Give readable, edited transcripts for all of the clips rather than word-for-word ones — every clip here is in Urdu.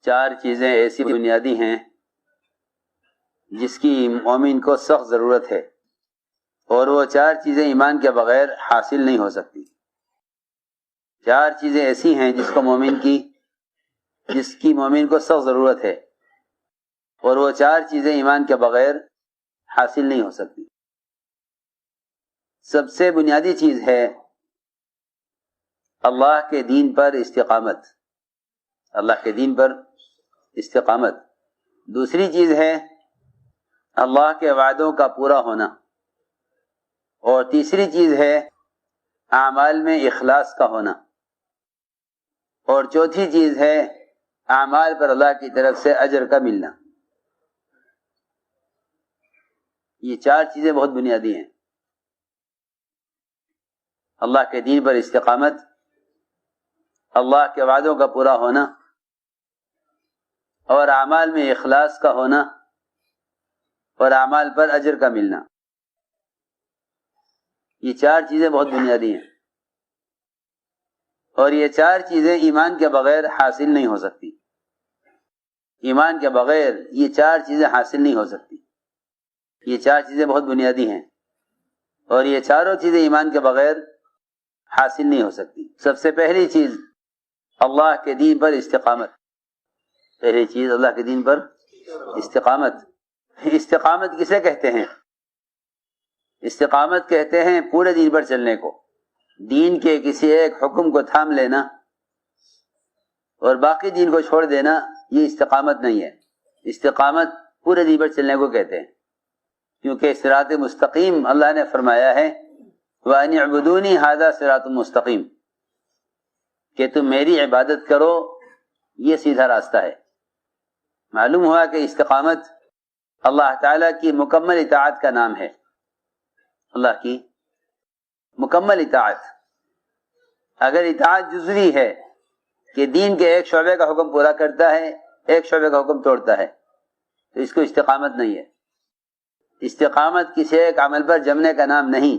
چار چیزیں ایسی بنیادی ہیں جس کی مومن کو سخت ضرورت ہے، اور وہ چار چیزیں ایمان کے بغیر حاصل نہیں ہو سکتی۔ چار چیزیں ایسی ہیں جس کی مومن کو سخت ضرورت ہے، اور وہ چار چیزیں ایمان کے بغیر حاصل نہیں ہو سکتی۔ سب سے بنیادی چیز ہے اللہ کے دین پر استقامت، اللہ کے دین پر استقامت۔ دوسری چیز ہے اللہ کے وعدوں کا پورا ہونا، اور تیسری چیز ہے اعمال میں اخلاص کا ہونا، اور چوتھی چیز ہے اعمال پر اللہ کی طرف سے اجر کا ملنا۔ یہ چار چیزیں بہت بنیادی ہیں۔ اللہ کے دین پر استقامت، اللہ کے وعدوں کا پورا ہونا، اور اعمال میں اخلاص کا ہونا، اور اعمال پر اجر کا ملنا۔ یہ چار چیزیں بہت بنیادی ہیں، اور یہ چار چیزیں ایمان کے بغیر حاصل نہیں ہو سکتی۔ ایمان کے بغیر یہ چار چیزیں حاصل نہیں ہو سکتی۔ یہ چار چیزیں بہت بنیادی ہیں، اور یہ چاروں چیزیں ایمان کے بغیر حاصل نہیں ہو سکتی۔ سب سے پہلی چیز اللہ کے دین پر استقامت۔ پہلی چیز اللہ کے دین پر استقامت۔ استقامت کسے کہتے ہیں؟ استقامت کہتے ہیں پورے دین پر چلنے کو۔ دین کے کسی ایک حکم کو تھام لینا اور باقی دین کو چھوڑ دینا، یہ استقامت نہیں ہے۔ استقامت پورے دین پر چلنے کو کہتے ہیں، کیونکہ صراط مستقیم اللہ نے فرمایا ہے وَأَنِ اعْبُدُونِي هَذَا صِرَاطٌ مُسْتَقِيمٌ، کہ تم میری عبادت کرو، یہ سیدھا راستہ ہے۔ معلوم ہوا کہ استقامت اللہ تعالیٰ کی مکمل اطاعت کا نام ہے۔ اللہ کی مکمل اطاعت۔ اگر اطاعت جزوی ہے کہ دین کے ایک شعبے کا حکم پورا کرتا ہے، ایک شعبے کا حکم توڑتا ہے، تو اس کو استقامت نہیں ہے۔ استقامت کسی ایک عمل پر جمنے کا نام نہیں،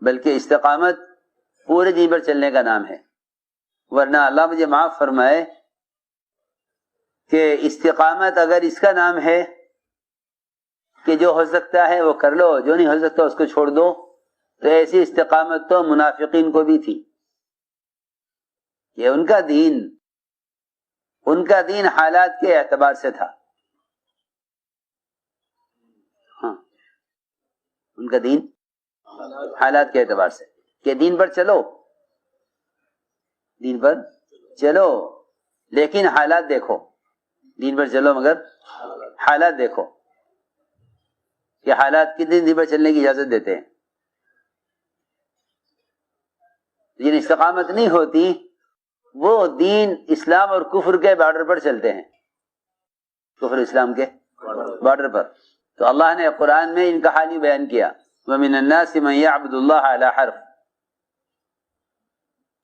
بلکہ استقامت پورے دین پر چلنے کا نام ہے۔ ورنہ اللہ مجھے معاف فرمائے کہ استقامت اگر اس کا نام ہے کہ جو ہو سکتا ہے وہ کر لو، جو نہیں ہو سکتا اس کو چھوڑ دو، تو ایسی استقامت تو منافقین کو بھی تھی۔ یہ ان کا دین حالات کے اعتبار سے تھا۔ ہاں، ان کا دین حالات کے اعتبار سے، کہ دین پر چلو، دین پر چلو لیکن حالات دیکھو۔ دین پر چلو مگر حالات دیکھو کہ حالات کتنے دن پر چلنے کی اجازت دیتے ہیں۔ جن استقامت نہیں ہوتی وہ دین اسلام اور کفر کے بارڈر پر چلتے ہیں، کفر اسلام کے بارڈر پر۔ تو اللہ نے قرآن میں ان کا حال ہی بیان کیا وَمِنَ النَّاسِ مَن يَعْبُدُ اللَّهَ عَلَى حَرْفٍ،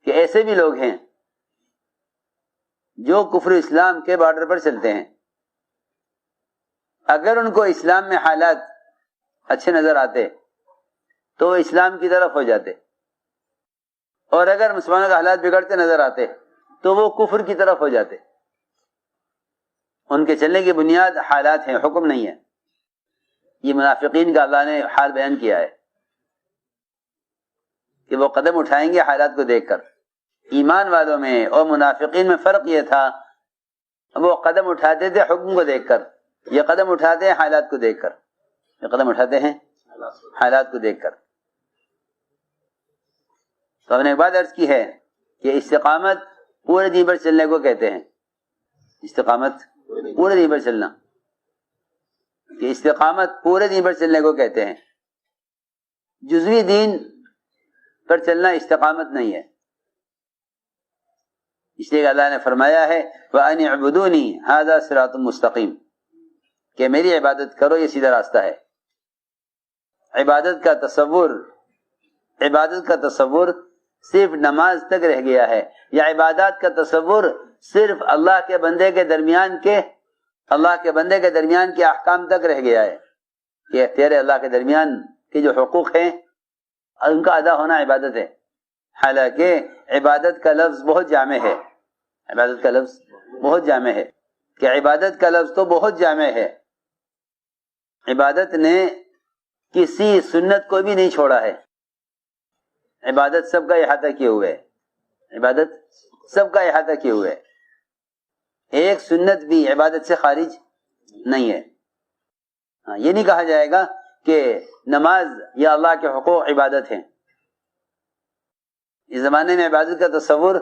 کہ ایسے بھی لوگ ہیں جو کفر اسلام کے بارڈر پر چلتے ہیں۔ اگر ان کو اسلام میں حالات اچھے نظر آتے تو وہ اسلام کی طرف ہو جاتے، اور اگر مسلمانوں کے حالات بگڑتے نظر آتے تو وہ کفر کی طرف ہو جاتے۔ ان کے چلنے کی بنیاد حالات ہیں، حکم نہیں ہے۔ یہ منافقین کا اللہ نے حال بیان کیا ہے کہ وہ قدم اٹھائیں گے حالات کو دیکھ کر۔ ایمان والوں میں اور منافقین میں فرق یہ تھا، وہ قدم اٹھاتے تھے حکم کو دیکھ کر، یہ قدم اٹھاتے ہیں حالات کو دیکھ کر، یہ قدم اٹھاتے ہیں حالات کو دیکھ کر۔ تو ہم نے ایک بات عرض کی ہے کہ استقامت پورے دین پر چلنے کو کہتے ہیں۔ استقامت پورے دین پر چلنا، کہ استقامت پورے دین پر چلنے کو کہتے ہیں۔ جزوی دین پر چلنا استقامت نہیں ہے۔ اس لیے اللہ نے فرمایا ہے وَأَنِ اعْبُدُونِي هَذَا صِرَاطٌ مُسْتَقِيمٌ، کہ میری عبادت کرو، یہ سیدھا راستہ ہے۔ عبادت کا تصور صرف نماز تک رہ گیا ہے، یا عبادات کا تصور صرف اللہ کے بندے کے درمیان کے احکام تک رہ گیا ہے، کہ اختیار اللہ کے درمیان کے جو حقوق ہیں ان کا ادا ہونا عبادت ہے۔ حالانکہ عبادت کا لفظ بہت جامع ہے، عبادت کا لفظ بہت جامع ہے کہ عبادت کا لفظ تو بہت جامع ہے. عبادت نے کسی سنت کو بھی نہیں چھوڑا ہے. عبادت سب کا احاطہ کیے ہوئے ہے. عبادت سب کا احاطہ کیے ہوئے ہے. ایک سنت بھی عبادت سے خارج نہیں ہے. یہ نہیں کہا جائے گا کہ نماز یا اللہ کے حقوق عبادت ہیں. اس زمانے میں عبادت کا تصور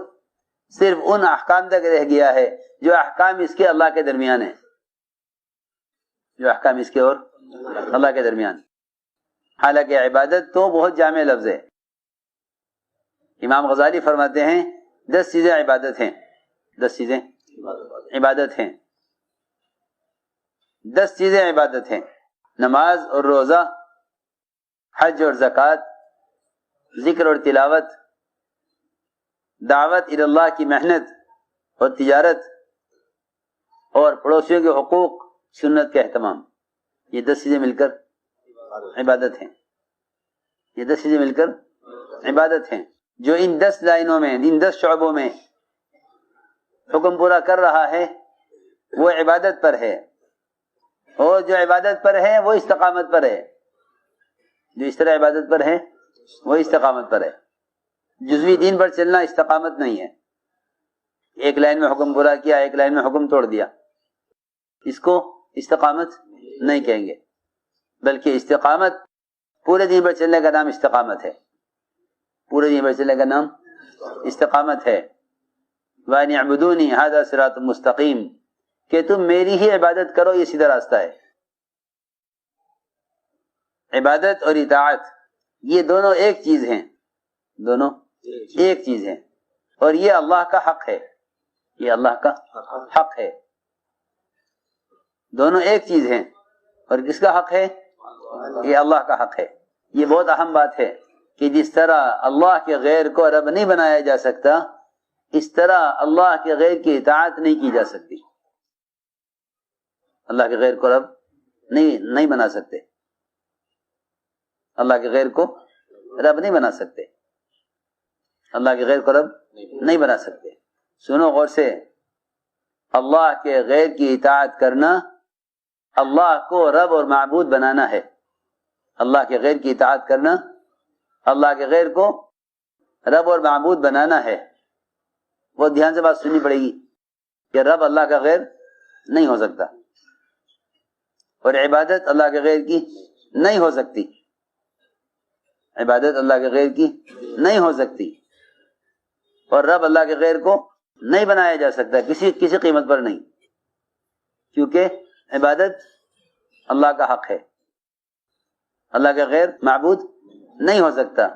صرف ان احکام تک رہ گیا ہے جو احکام اس کے اللہ کے درمیان ہیں. جو احکام اس کے اور اللہ کے درمیان. حالانکہ عبادت تو بہت جامع لفظ ہے. امام غزالی فرماتے ہیں 10 چیزیں عبادت ہیں. 10 چیزیں عبادت ہیں. 10 چیزیں عبادت ہیں. نماز اور روزہ، حج اور زکوٰۃ، ذکر اور تلاوت، دعوت الی اللہ کی محنت اور تجارت، اور پڑوسیوں کے حقوق، سنت کا اہتمام. یہ 10 چیزیں مل کر عبادت ہیں. یہ 10 چیزیں مل کر عبادت ہیں. جو ان 10 لائنوں میں، ان 10 شعبوں میں حکم پورا کر رہا ہے وہ عبادت پر ہے. اور جو عبادت پر ہے وہ استقامت پر ہے. جو اس طرح عبادت پر ہے وہ استقامت پر ہے. جزوی دین پر چلنا استقامت نہیں ہے. ایک لائن میں حکم پورا کیا، ایک لائن میں حکم توڑ دیا، اس کو استقامت نہیں کہیں گے. بلکہ استقامت، پورے دین پر چلنے کا نام استقامت ہے. پورے دین پر چلنے کا نام استقامت ہے. وَأَنِ اعْبُدُونِي هَذَا صِرَاطٌ مُسْتَقِيمٌ، کہ تم میری ہی عبادت کرو، یہ سیدھا راستہ ہے. عبادت اور اطاعت یہ دونوں ایک چیز ہیں. دونوں ایک چیز ہیں. اور یہ اللہ کا حق ہے. یہ اللہ کا حق ہے. دونوں ایک چیز ہیں. اور کس کا حق ہے؟ یہ اللہ کا حق ہے. یہ بہت اہم بات ہے کہ جس طرح اللہ کے غیر کو رب نہیں بنایا جا سکتا، اس طرح اللہ کے غیر کی اطاعت نہیں کی جا سکتی. اللہ کے غیر کو رب نہیں بنا سکتے. اللہ کے غیر کو رب نہیں بنا سکتے. اللہ کے غیر کو رب نہیں بنا سکتے. سنو غور سے، اللہ کے غیر کی اطاعت کرنا اللہ کو رب اور معبود بنانا ہے. اللہ کے غیر کی اطاعت کرنا اللہ کے غیر کو رب اور معبود بنانا ہے. بہت دھیان سے بات سننی پڑے گی کہ رب اللہ کا غیر نہیں ہو سکتا، اور عبادت اللہ کے غیر کی نہیں ہو سکتی. عبادت اللہ کے غیر کی نہیں ہو سکتی. اور رب اللہ کے غیر کو نہیں بنایا جا سکتا کسی قیمت پر نہیں. کیونکہ عبادت اللہ کا حق ہے. اللہ کے غیر معبود نہیں ہو سکتا.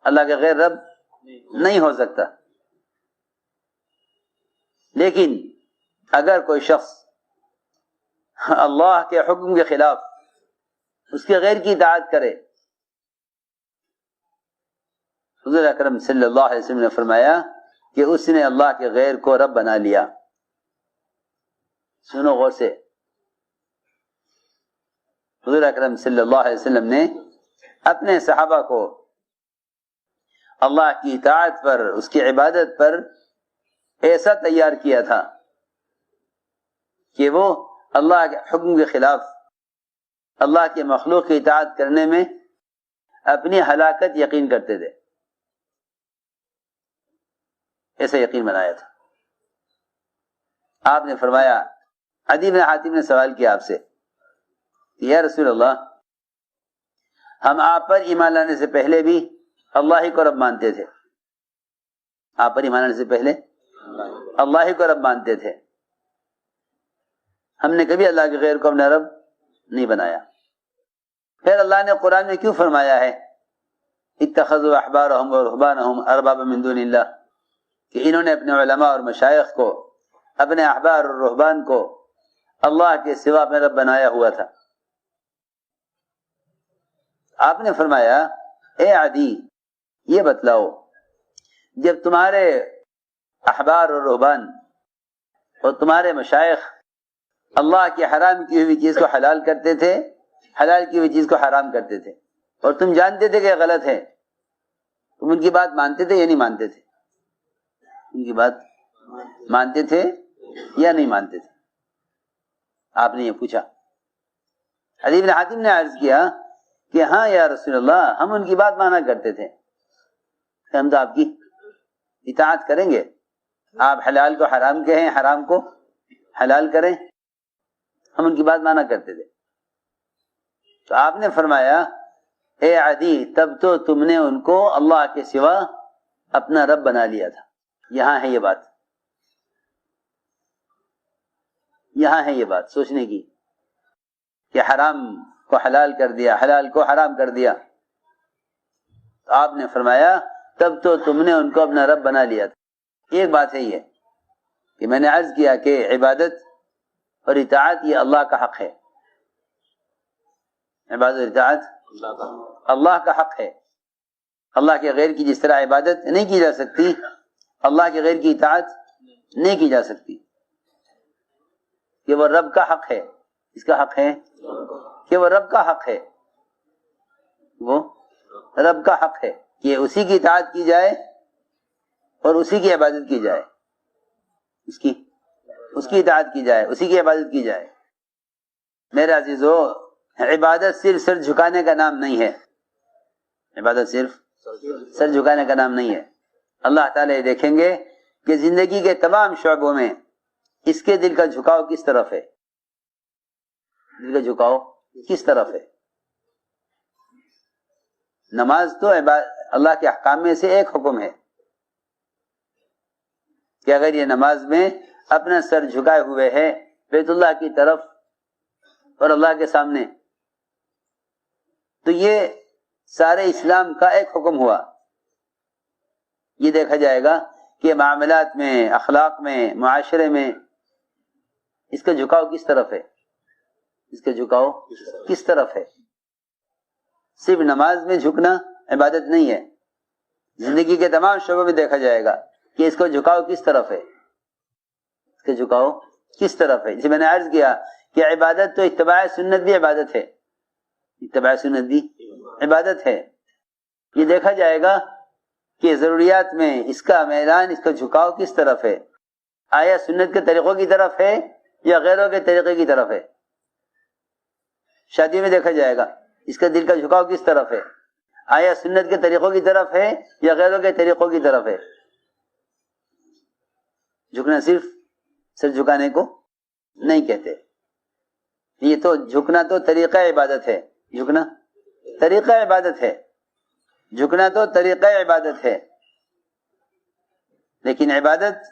اللہ کے غیر رب نہیں ہو سکتا. لیکن اگر کوئی شخص اللہ کے حکم کے خلاف اس کے غیر کی اطاعت کرے، حضور اکرم صلی اللہ علیہ وسلم نے فرمایا کہ اس نے اللہ کے غیر کو رب بنا لیا. سنو غور سے، حضور اکرم صلی اللہ علیہ وسلم نے اپنے صحابہ کو اللہ کی اطاعت پر، اس کی عبادت پر ایسا تیار کیا تھا کہ وہ اللہ کے حکم کے خلاف اللہ کے مخلوق کی اطاعت کرنے میں اپنی ہلاکت یقین کرتے تھے. ایسا یقین بنایا تھا. آپ نے فرمایا، عدی بن حاتم نے سوال کیا آپ سے کہ یا رسول اللہ، ہم آپ پر ایمان لانے سے پہلے بھی اللہ ہی کو رب مانتے تھے. آپ پر ایمان لانے سے پہلے اللہ ہی کو رب مانتے تھے. ہم نے کبھی اللہ کے غیر کو اپنا رب نہیں بنایا. پھر اللہ نے قرآن میں کیوں فرمایا ہے اتخذوا احبارهم ورهبانهم اربابا من دون اللہ، کہ انہوں نے اپنے علماء اور مشائخ کو، اپنے احبار اور رہبان کو اللہ کے سوا میں رب بنایا ہوا تھا. آپ نے فرمایا اے عدی، یہ بتلاؤ جب تمہارے احبار اور رہبان اور تمہارے مشائخ اللہ کی حرام کی ہوئی چیز کو حلال کرتے تھے، حلال کی ہوئی چیز کو حرام کرتے تھے، اور تم جانتے تھے کہ یہ غلط ہے، تم ان کی بات مانتے تھے یا نہیں مانتے تھے؟ ان کی بات مانتے تھے یا نہیں مانتے تھے؟ آپ نے یہ پوچھا. عدی بن حاتم نے عرض کیا کہ ہاں یا رسول اللہ، ہم ان کی بات مانا کرتے تھے، ہم تو آپ کی اطاعت کریں گے، آپ حلال کو حرام کہیں، حرام کو حلال کریں، ہم ان کی بات مانا کرتے تھے. تو آپ نے فرمایا اے عدی، تب تو تم نے ان کو اللہ کے سوا اپنا رب بنا لیا تھا. یہاں ہے یہ بات، یہاں ہے یہ بات سوچنے کی کہ حرام کو حلال کر دیا، حلال کو حرام کر دیا. تو آپ نے فرمایا تب تو تم نے ان کو اپنا رب بنا لیا تھا. ایک بات ہے یہ کہ میں نے عرض کیا کہ عبادت اور اطاعت یہ اللہ کا حق ہے. عبادت اور اطاعت اللہ کا حق ہے. اللہ کے غیر کی جس طرح عبادت نہیں کی جا سکتی، اللہ کے غیر کی اطاعت نہیں کی جا سکتی. کہ وہ رب کا حق ہے. اس کا حق ہے کہ وہ رب کا حق ہے، وہ رب کا حق ہے کہ اسی کی اطاعت کی جائے اور اسی کی عبادت کی جائے، اس کی اطاعت کی جائے، اسی کی عبادت کی جائے. میرے عزیزو، عبادت صرف سر جھکانے کا نام نہیں ہے. عبادت صرف سر جھکانے کا نام نہیں ہے. اللہ تعالیٰ دیکھیں گے کہ زندگی کے تمام شعبوں میں اس کے دل کا جھکاؤ کس طرف ہے، دل کا جھکاؤ کس طرف ہے. نماز تو اللہ کے احکام میں سے ایک حکم ہے کہ اگر یہ نماز میں اپنا سر جھکائے ہوئے ہے بیت اللہ کی طرف اور اللہ کے سامنے، تو یہ سارے اسلام کا ایک حکم ہوا. یہ دیکھا جائے گا کہ معاملات میں، اخلاق میں، معاشرے میں اس کا جھکاؤ کس طرف ہے، اس کا جھکاؤ کس طرف ہے. صرف نماز میں جھکنا عبادت نہیں ہے، زندگی کے تمام شعبوں میں دیکھا جائے گا کہ اس کا جھکاؤ کس طرف ہے، اس کا جھکاؤ کس طرف ہے. جسے میں نے عرض کیا کہ عبادت تو اتباع سنت بھی عبادت ہے، اتباع سنت بھی عبادت ہے. یہ دیکھا جائے گا کہ ضروریات میں اس کا میلان، اس کا جھکاؤ کس طرف ہے. آیا سنت کے طریقوں کی طرف ہے یا غیروں کے طریقے کی طرف ہے. شادی میں دیکھا جائے گا اس کا دل کا جھکاؤ کس طرف ہے. آیا سنت کے طریقوں کی طرف ہے یا غیروں کے طریقوں کی طرف ہے. جھکنا صرف سر جھکانے کو نہیں کہتے. یہ تو جھکنا تو طریقہ عبادت ہے، جھکنا طریقہ عبادت ہے، جھکنا تو طریقہ عبادت ہے. لیکن عبادت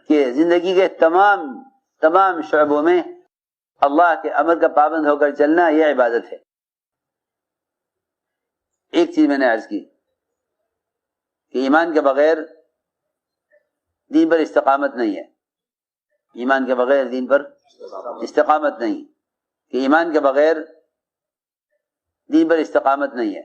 کے زندگی کے تمام شعبوں میں اللہ کے امر کا پابند ہو کر چلنا یہ عبادت ہے. ایک چیز میں نے عرض کی کہ ایمان کے بغیر دین پر استقامت نہیں ہے. ایمان کے بغیر دین پر استقامت نہیں، کہ ایمان کے بغیر دین پر استقامت نہیں ہے.